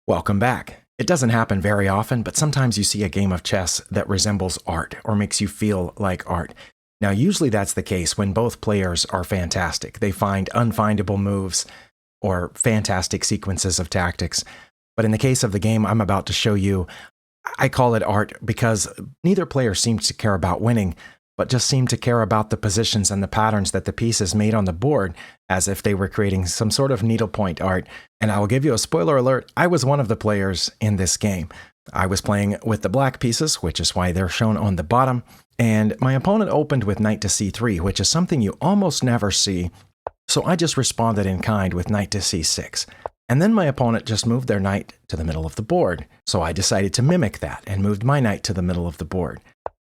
Welcome back. It doesn't happen very often, but sometimes you see a game of chess that resembles art or makes you feel like art. Now, usually that's the case when both players are fantastic. They find unfindable moves or fantastic sequences of tactics. But in the case of the game I'm about to show you, I call it art because neither player seems to care about winning, but just seem to care about the positions and the patterns that the pieces made on the board, as if they were creating some sort of needlepoint art. And I will give you a spoiler alert, I was one of the players in this game. I was playing with the black pieces, which is why they're shown on the bottom, and my opponent opened with knight to c3, which is something you almost never see, so I just responded in kind with knight to c6. And then my opponent just moved their knight to the middle of the board, so I decided to mimic that and moved my knight to the middle of the board.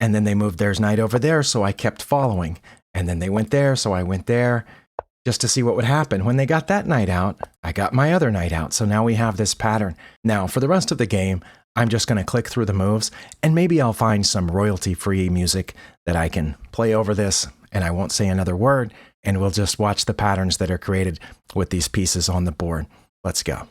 And then they moved theirs knight over there, so I kept following. And then they went there, so I went there, just to see what would happen. When they got that knight out, I got my other knight out, so now we have this pattern. Now, for the rest of the game, I'm just going to click through the moves, and maybe I'll find some royalty-free music that I can play over this, and I won't say another word, and we'll just watch the patterns that are created with these pieces on the board. Let's go.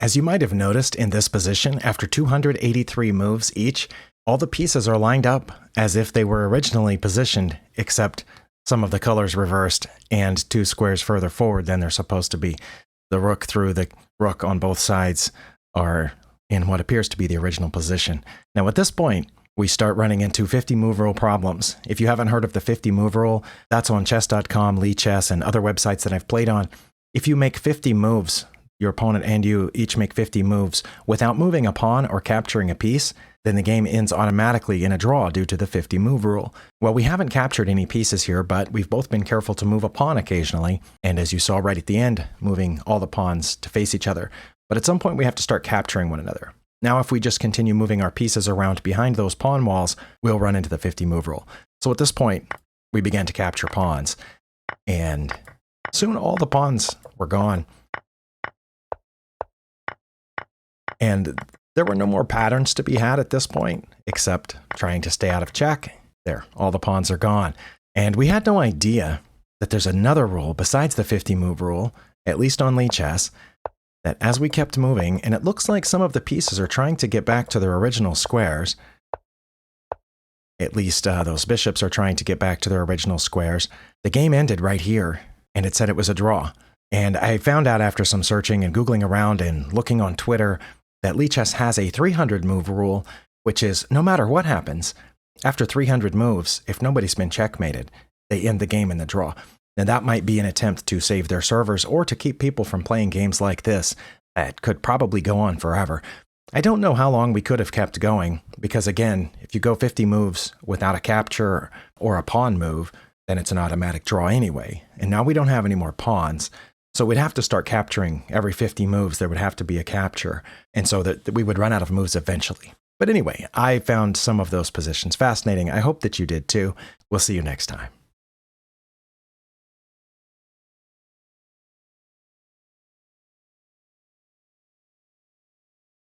As you might have noticed in this position, after 283 moves each, all the pieces are lined up as if they were originally positioned, except some of the colors reversed and 2 squares further forward than they're supposed to be. The rook through the rook on both sides are in what appears to be the original position. Now at this point, we start running into 50 move rule problems. If you haven't heard of the 50 move rule, that's on chess.com, Lee Chess, and other websites that I've played on. If you make 50 moves, your opponent and you each make 50 moves without moving a pawn or capturing a piece, then the game ends automatically in a draw due to the 50 move rule. Well, we haven't captured any pieces here, but we've both been careful to move a pawn occasionally, and as you saw right at the end, moving all the pawns to face each other. But at some point we have to start capturing one another. Now if we just continue moving our pieces around behind those pawn walls, we'll run into the 50 move rule. So at this point, we began to capture pawns, and soon all the pawns were gone. And there were no more patterns to be had at this point, except trying to stay out of check. There, all the pawns are gone. And we had no idea that there's another rule besides the 50 move rule, at least on Lichess, that as we kept moving, and it looks like some of the pieces are trying to get back to their original squares, at least those bishops are trying to get back to their original squares, the game ended right here, and it said it was a draw. And I found out after some searching and Googling around and looking on Twitter that Lichess has a 300 move rule, which is no matter what happens, after 300 moves, if nobody's been checkmated, they end the game in the draw. Now that might be an attempt to save their servers or to keep people from playing games like this that could probably go on forever. I don't know how long we could have kept going, because again, if you go 50 moves without a capture or a pawn move, then it's an automatic draw anyway. And now we don't have any more pawns. So we'd have to start capturing every 50 moves. There would have to be a capture. And so that we would run out of moves eventually. But anyway, I found some of those positions fascinating. I hope that you did too. We'll see you next time.